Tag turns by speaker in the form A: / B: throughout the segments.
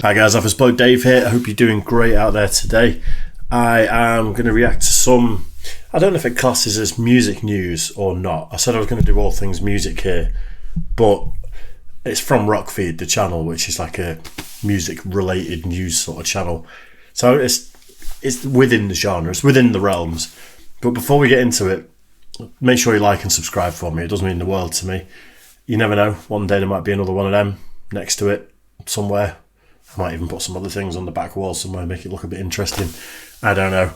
A: Hi guys, Office Bloke Dave here. I hope you're doing great out there today. I am going to react to some, I don't know if it classes as music news or not. I said I was going to do all things music here, but it's from Rockfeed, the channel, which is like a music related news sort of channel. So it's within the genre, it's within the realms. But before we get into it, make sure you like and subscribe for me. It does mean the world to me. You never know, one day there might be another one of them next to it somewhere. I might even put some other things on the back wall somewhere, make it look a bit interesting. I don't know.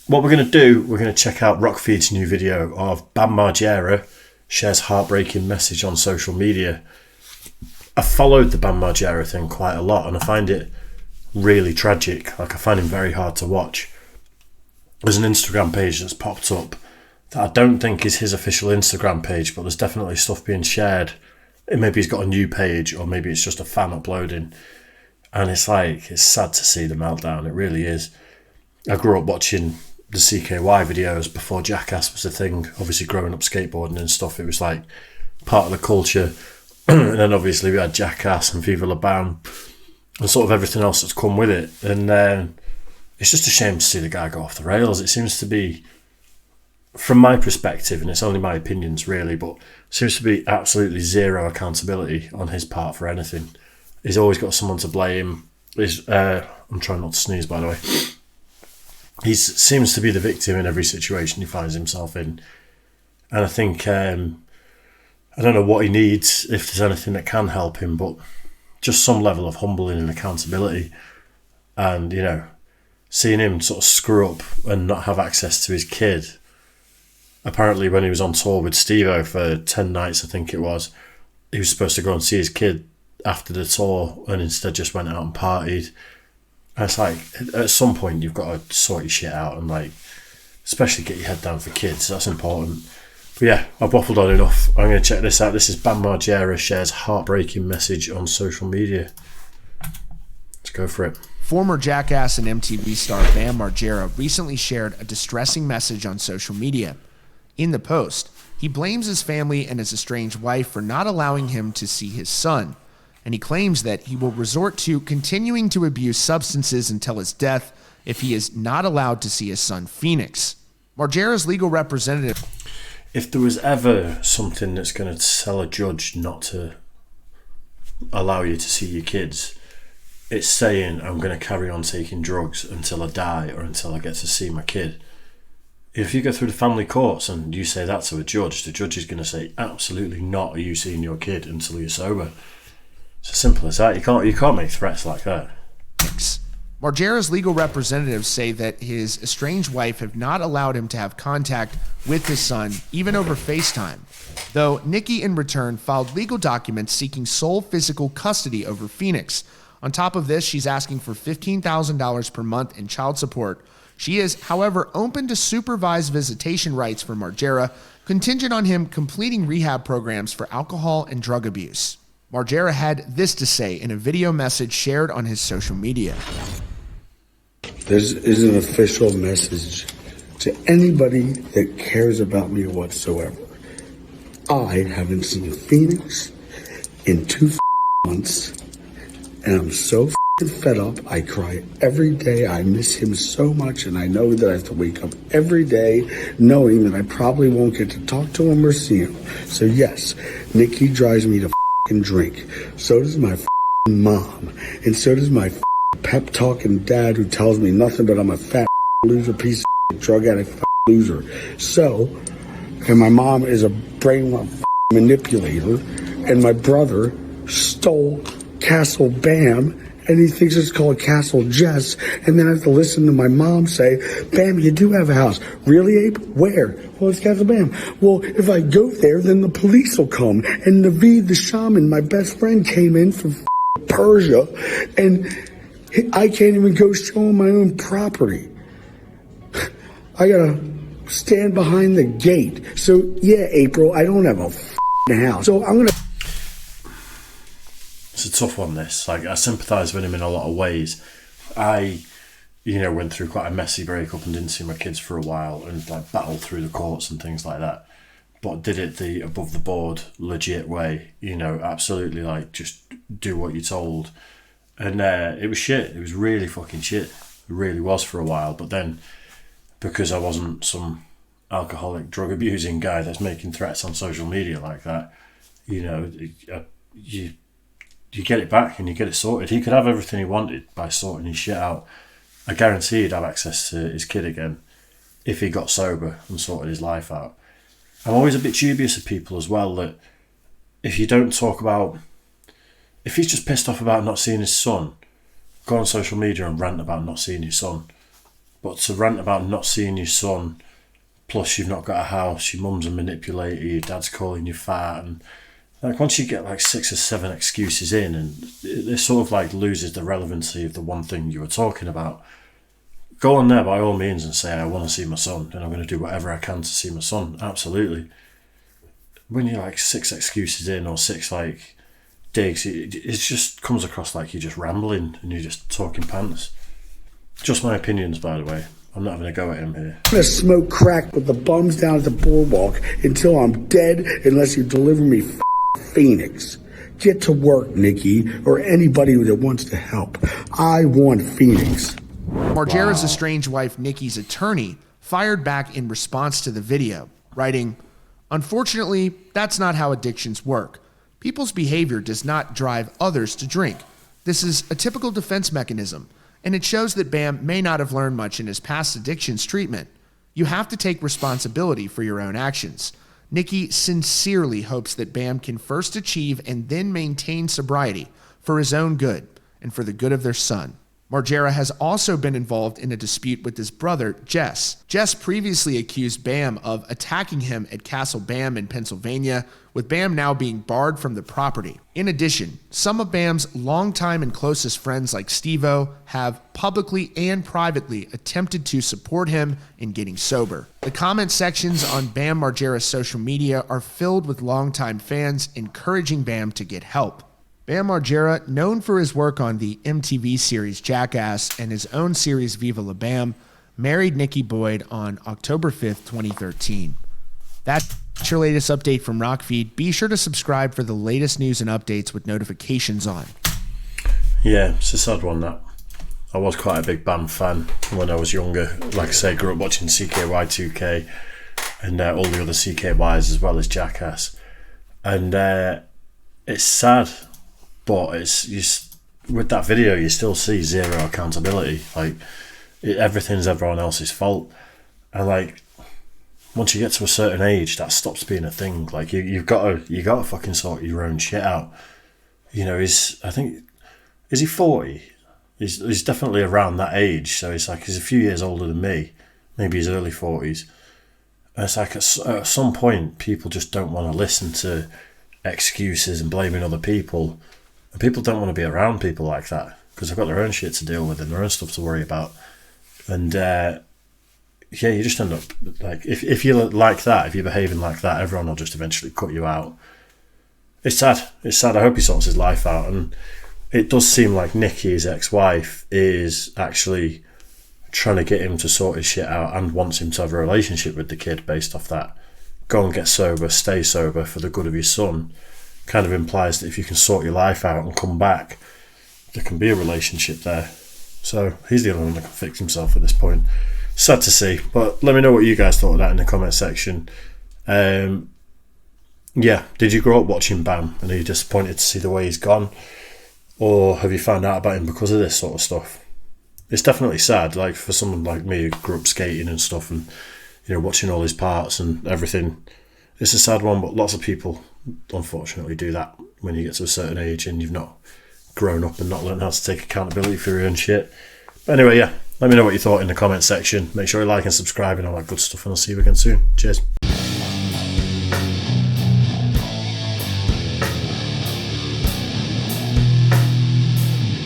A: What we're going to do, we're going to check out Rockfeed's new video of Margera shares heartbreaking message on social media. I followed the Margera thing quite a lot and I find it really tragic. Like, I find him very hard to watch. There's an Instagram page that's popped up that I don't think is his official Instagram page, but there's definitely stuff being shared. Maybe he's got a new page, or maybe it's just a fan uploading. And it's like, it's sad to see the meltdown. It really is. I grew up watching the CKY videos before Jackass was a thing. Obviously, growing up skateboarding and stuff, it was like part of the culture. And then obviously we had Jackass and Viva La Bam and sort of everything else that's come with it. And it's just a shame to see the guy go off the rails. It seems to be, from my perspective, and it's only my opinions really, but seems to be absolutely zero accountability on his part for anything. He's always got someone to blame. I'm trying not to sneeze, by the way. He seems to be the victim in every situation he finds himself in. And I think, I don't know what he needs, if there's anything that can help him, but just some level of humbling and accountability. And, you know, seeing him sort of screw up and not have access to his kid. Apparently when he was on tour with Steve-O for 10 nights, I think it was, he was supposed to go and see his kid after the tour and instead just went out and partied. And it's like, at some point you've got to sort your shit out and, like, especially get your head down for kids. That's important. But yeah, I've waffled on enough. I'm going to check this out. This is Margera shares heartbreaking message on social media. Let's go for it.
B: Former Jackass and MTV star Margera recently shared a distressing message on social media. In the post, he blames his family and his estranged wife for not allowing him to see his son, and he claims that he will resort to continuing to abuse substances until his death if he is not allowed to see his son Phoenix. Margera's legal representative...
A: If there was ever something that's going to tell a judge not to allow you to see your kids, it's saying, I'm going to carry on taking drugs until I die or until I get to see my kid. If you go through the family courts and you say that to a judge, the judge is going to say, absolutely not are you seeing your kid until you're sober. It's as simple as that. You can't make threats like that.
B: Margera's legal representatives say that his estranged wife have not allowed him to have contact with his son, even over FaceTime. Though Nikki, in return, filed legal documents seeking sole physical custody over Phoenix. On top of this, she's asking for $15,000 per month in child support. She is, however, open to supervised visitation rights for Margera, contingent on him completing rehab programs for alcohol and drug abuse. Margera had this to say in a video message shared on his social media.
C: This is an official message to anybody that cares about me whatsoever. I haven't seen Phoenix in 2 months, and I'm so fed up. I cry every day. I miss him so much, and I know that I have to wake up every day knowing that I probably won't get to talk to him or see him. So yes, Nikki drives me to drink. So does my mom, and so does my pep talking dad who tells me nothing but I'm a fat loser, piece of drug addict loser. So, and my mom is a brainwashed manipulator, and my brother stole Castle Bam, and he thinks it's called Castle Jess, and then I have to listen to my mom say, Bam, you do have a house. Really, Abe? Where? Well, it's Castle Bam. Well, if I go there, then the police will come. And Naveed, the shaman, my best friend, came in from Persia, and I can't even go show him my own property. I gotta stand behind the gate. So, yeah, April, I don't have a house. So I'm gonna...
A: It's a tough one, this. Like, I sympathise with him in a lot of ways. I, went through quite a messy breakup and didn't see my kids for a while and, like, battled through the courts and things like that. But did it the above the board, legit way. Absolutely, like, just do what you're told. And it was shit. It was really fucking shit. It really was for a while. But then, because I wasn't some alcoholic, drug abusing guy that's making threats on social media like that, you know, you get it back and you get it sorted. He could have everything he wanted by sorting his shit out. I guarantee he'd have access to his kid again if he got sober and sorted his life out. I'm always a bit dubious of people as well, that if you don't talk about, if he's just pissed off about not seeing his son, go on social media and rant about not seeing your son. But to rant about not seeing your son, plus you've not got a house, your mum's a manipulator, your dad's calling you fat, and like once you get like 6 or 7 excuses in, and it sort of like loses the relevancy of the one thing you were talking about. Go on there by all means and say, I want to see my son and I'm going to do whatever I can to see my son. Absolutely. When you're like 6 excuses in or 6 like digs, it just comes across like you're just rambling and you're just talking pants. Just my opinions, by the way. I'm not having a go at him here.
C: I'm going to smoke crack with the bums down at the boardwalk until I'm dead unless you deliver me Phoenix. Get to work, Nikki, or anybody that wants to help. I want Phoenix.
B: Margera's estranged wife, Nikki's attorney, fired back in response to the video, writing, "Unfortunately, that's not how addictions work. People's behavior does not drive others to drink. This is a typical defense mechanism, and it shows that Bam may not have learned much in his past addictions treatment. You have to take responsibility for your own actions. Nikki sincerely hopes that Bam can first achieve and then maintain sobriety for his own good and for the good of their son." Margera has also been involved in a dispute with his brother, Jess. Jess previously accused Bam of attacking him at Castle Bam in Pennsylvania, with Bam now being barred from the property. In addition, some of Bam's longtime and closest friends like Steve-O have publicly and privately attempted to support him in getting sober. The comment sections on Bam Margera's social media are filled with longtime fans encouraging Bam to get help. Bam Margera, known for his work on the MTV series Jackass and his own series Viva La Bam, married Nikki Boyd on October 5th, 2013. That's your latest update from Rockfeed. Be sure to subscribe for the latest news and updates with notifications on.
A: Yeah, it's a sad one, that. I was quite a big Bam fan when I was younger. Like I say, grew up watching CKY2K and all the other CKYs as well as Jackass. And it's sad. But with that video, you still see zero accountability. Like everything's everyone else's fault, and like once you get to a certain age, that stops being a thing. Like you got to fucking sort your own shit out. You know, is he 40? He's definitely around that age. So it's like he's a few years older than me. Maybe he's early 40s. And it's like at some point, people just don't want to listen to excuses and blaming other people. And people don't want to be around people like that because they've got their own shit to deal with and their own stuff to worry about. And yeah, you just end up like if you're like that, if you're behaving like that, everyone will just eventually cut you out. It's sad. It's sad. I hope he sorts his life out. And it does seem like Nikki, his ex-wife, is actually trying to get him to sort his shit out and wants him to have a relationship with the kid based off that. Go and get sober, stay sober for the good of your son. Kind of implies that if you can sort your life out and come back, there can be a relationship there. So he's the only one that can fix himself at this point. Sad to see, but let me know what you guys thought of that in the comment section. Yeah, did you grow up watching Bam and are you disappointed to see the way he's gone, or have you found out about him because of this sort of stuff? It's definitely sad, like for someone like me who grew up skating and stuff and watching all his parts and everything. It's a sad one, but lots of people unfortunately do that when you get to a certain age and you've not grown up and not learned how to take accountability for your own shit. But anyway, yeah, let me know what you thought in the comment section. Make sure you like and subscribe and all that good stuff, and I'll see you again soon. Cheers.